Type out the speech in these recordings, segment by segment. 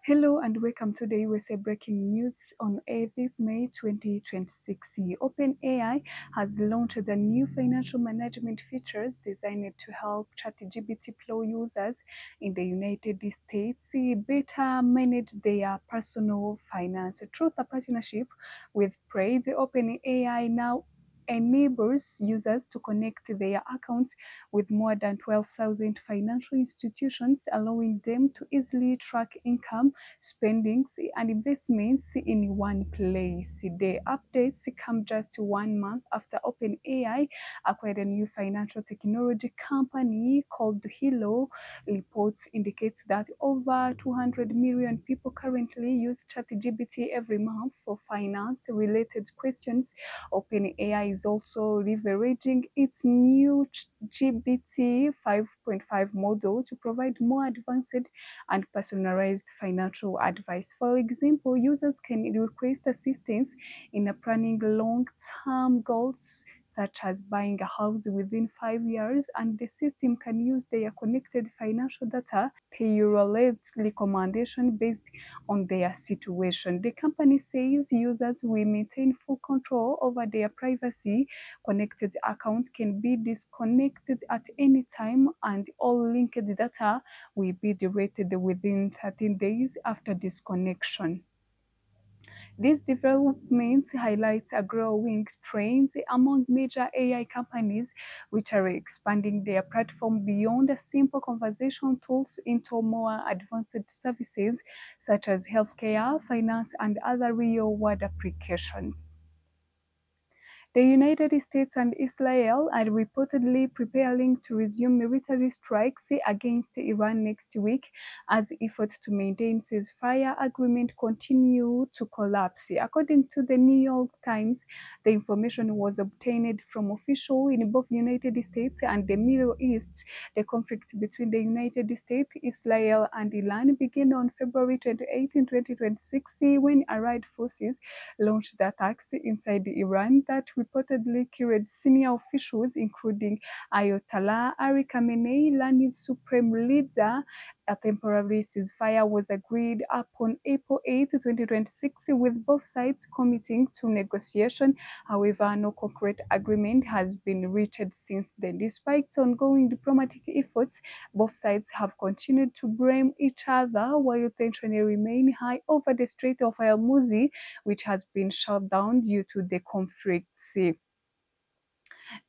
Hello and welcome to the USA breaking news on 8th May 2026. OpenAI has launched the new financial management features designed to help ChatGPT Pro users in the United States better manage their personal finance. Through the partnership with Praise, OpenAI now enables users to connect their accounts with more than 12,000 financial institutions, allowing them to easily track income, spendings, and investments in one place. The updates come just 1 month after OpenAI acquired a new financial technology company called Hilo. Reports indicate that over 200 million people currently use ChatGPT every month for finance-related questions. OpenAI is also leveraging its new GPT 5.5 model to provide more advanced and personalized financial advice. For example, users can request assistance in planning long-term goals such as buying a house within 5 years, and the system can use their connected financial data tailor recommendation based on their situation. The company says users will maintain full control over their privacy. Connected account can be disconnected at any time, and all linked data will be deleted within 13 days after disconnection. These developments highlights a growing trend among major AI companies, which are expanding their platform beyond simple conversation tools into more advanced services such as healthcare, finance, and other real-world applications. The United States and Israel are reportedly preparing to resume military strikes against Iran next week as efforts to maintain ceasefire agreement continue to collapse. According to the New York Times, the information was obtained from officials in both United States and the Middle East. The conflict between the United States, Israel, and Iran began on February 28, 2026, when Allied forces launched attacks inside Iran that reportedly killed senior officials, including Ayatollah Ali Khamenei, Iran's supreme leader. A temporary ceasefire was agreed upon April 8, 2026, with both sides committing to negotiation. However, no concrete agreement has been reached since then. Despite ongoing diplomatic efforts, both sides have continued to blame each other, while tensions remain high over the Strait of Hormuz, which has been shut down due to the conflict.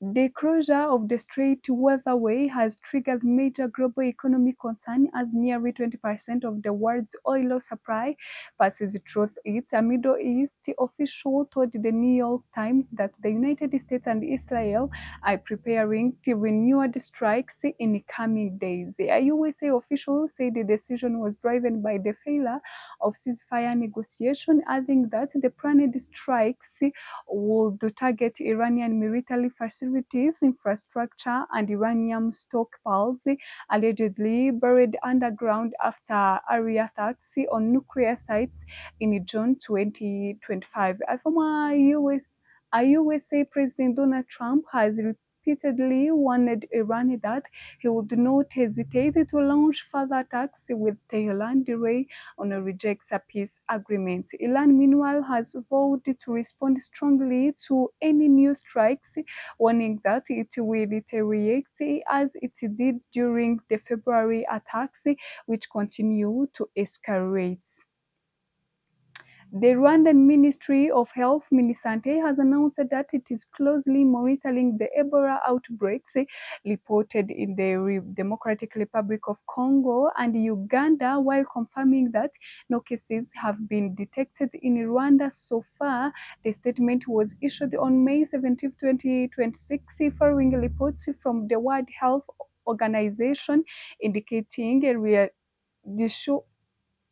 The closure of the Strait waterway has triggered major global economic concern as nearly 20% of the world's oil supply passes through it. A Middle East official told the New York Times that the United States and Israel are preparing to renew the strikes in coming days. A USA official said the decision was driven by the failure of ceasefire negotiation, adding that the planned strikes would target Iranian military facilities, infrastructure, and uranium stockpiles allegedly buried underground after area attacks on nuclear sites in June 2025. A former USA President Donald Trump has repeatedly warned Iran that he would not hesitate to launch further attacks with Tehran delay on a rejects a peace agreement. Iran, meanwhile, has vowed to respond strongly to any new strikes, warning that it will retaliate as it did during the February attacks, which continue to escalate. The Rwandan Ministry of Health, Minisante, has announced that it is closely monitoring the Ebola outbreaks reported in the Democratic Republic of Congo and Uganda, while confirming that no cases have been detected in Rwanda so far. The statement was issued on May 17, 2026, following reports from the World Health Organization indicating the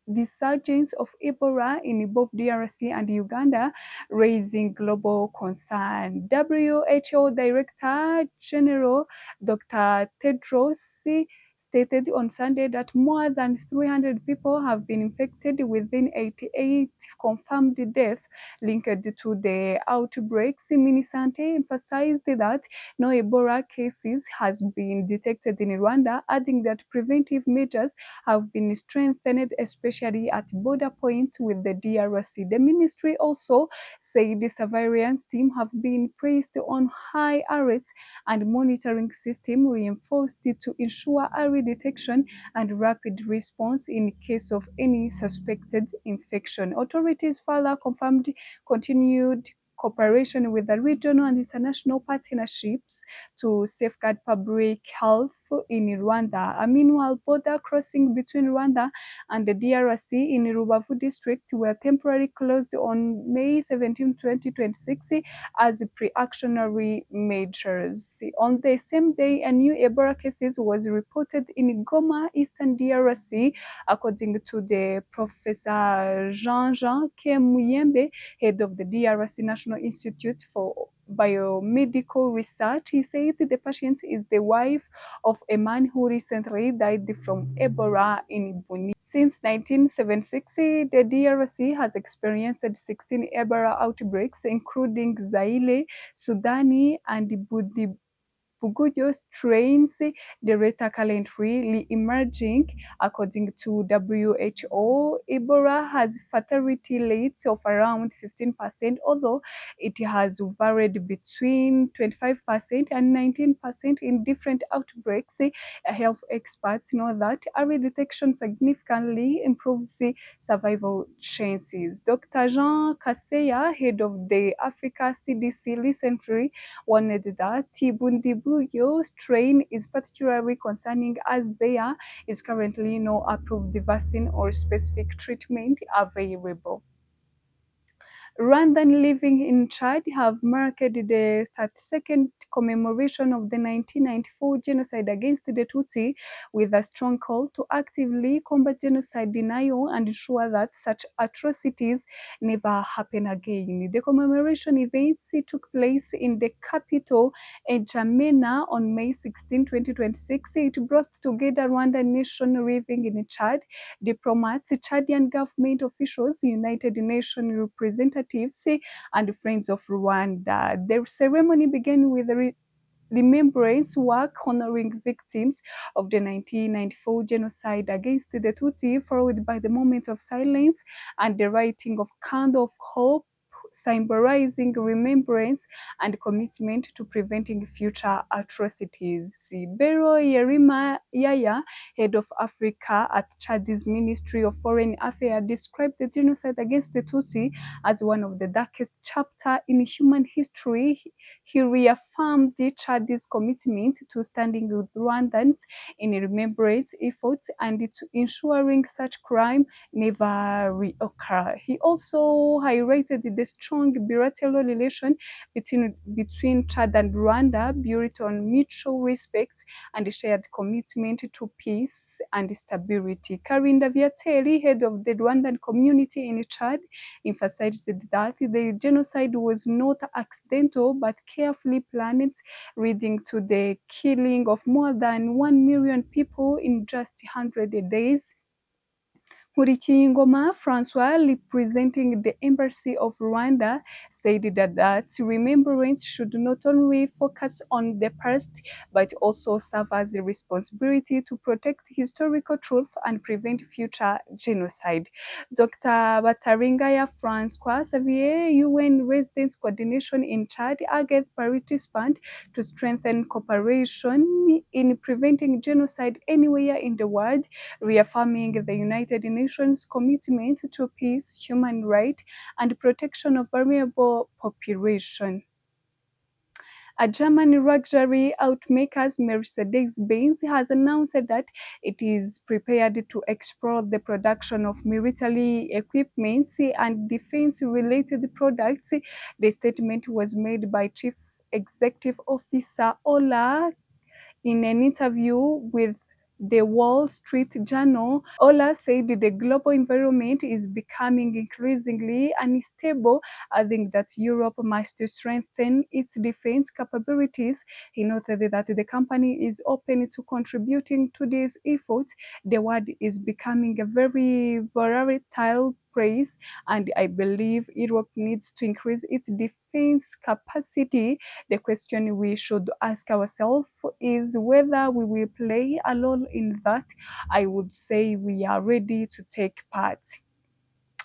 resurgence of Ebola in both DRC and Uganda, raising global concern. WHO Director General Dr. Tedros stated on Sunday that more than 300 people have been infected within 88 confirmed deaths linked to the outbreaks. Minisante emphasized that no Ebola cases has been detected in Rwanda, adding that preventive measures have been strengthened, especially at border points with the DRC. The ministry also said the surveillance team have been placed on high alerts and monitoring system reinforced to ensure early detection and rapid response in case of any suspected infection. Authorities further confirmed continued cooperation with the regional and international partnerships to safeguard public health in Rwanda. Meanwhile, border crossing between Rwanda and the DRC in Rubavu district were temporarily closed on May 17, 2026 as precautionary measures. On the same day, a new Ebola cases was reported in Goma, Eastern DRC, according to the Professor Jean-Jean Kemuyembe, head of the DRC National Institute for Biomedical Research. He said the patient is the wife of a man who recently died from Ebola in Bunia. Since 1976, the DRC has experienced 16 Ebola outbreaks, including Zaire, Sudani, and Buguyo strains, the rate currently emerging. According to WHO, Ebola has fatality rates of around 15%, although it has varied between 25% and 19% in different outbreaks. Health experts know that early detection significantly improves the survival chances. Dr. Jean Kaseya, head of the Africa CDC, recently warned that Bundibugyo strain is particularly concerning as there is currently no approved vaccine or specific treatment available. Rwandan living in Chad have marked the 32nd commemoration of the 1994 genocide against the Tutsi with a strong call to actively combat genocide denial and ensure that such atrocities never happen again. The commemoration events took place in the capital, N'Djamena, on May 16, 2026. It brought together Rwandan nation living in Chad, diplomats, Chadian government officials, United Nations representatives, and friends of Rwanda. The ceremony began with a remembrance work honoring victims of the 1994 genocide against the Tutsi, followed by the moment of silence and the writing of candle of hope, symbolizing remembrance and commitment to preventing future atrocities. Bero Yerima Yaya, head of Africa at Chad's Ministry of Foreign Affairs, described the genocide against the Tutsi as one of the darkest chapters in human history. He reaffirmed Chad's commitment to standing with Rwandans in remembrance efforts and to ensuring such crime never reoccur. He also highlighted the strong bilateral relation between Chad and Rwanda, built on mutual respect and shared commitment to peace and stability. Karinda Viateli, head of the Rwandan community in Chad, emphasized that the genocide was not accidental but carefully planned, leading to the killing of more than 1 million people in just 100 days. Ngoma Francois, representing the Embassy of Rwanda, stated that remembrance should not only focus on the past but also serve as a responsibility to protect historical truth and prevent future genocide. Dr. Bataringaya Francois Xavier, UN Residence Coordination in Chad, urged participants to strengthen cooperation in preventing genocide anywhere in the world, reaffirming the United Nations commitment to peace, human rights, and protection of vulnerable populations. A German luxury automaker, Mercedes-Benz, has announced that it is prepared to explore the production of military equipment and defense-related products. The statement was made by Chief Executive Officer Ola in an interview with the Wall Street Journal, Ola said the global environment is becoming increasingly unstable, adding that Europe must strengthen its defense capabilities. He noted that the company is open to contributing to these efforts. The world is becoming a very volatile place, and I believe Europe needs to increase its defense capacity. The question we should ask ourselves is whether we will play a role in that. I would say we are ready to take part.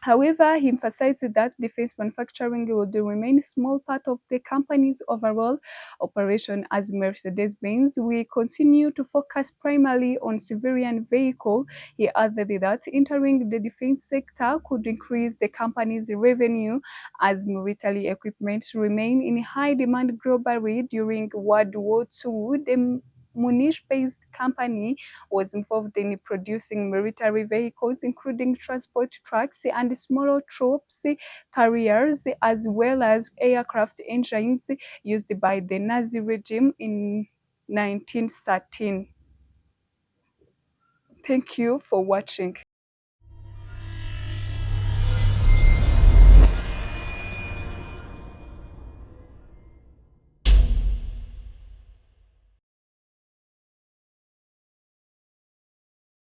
However, he emphasized that defense manufacturing would remain a small part of the company's overall operation. As Mercedes-Benz, we continue to focus primarily on civilian vehicles. He added that entering the defense sector could increase the company's revenue as military equipment remain in high demand globally. During World War II, the Munich-based company was involved in producing military vehicles, including transport trucks and smaller troops carriers, as well as aircraft engines used by the Nazi regime in 1913. Thank you for watching.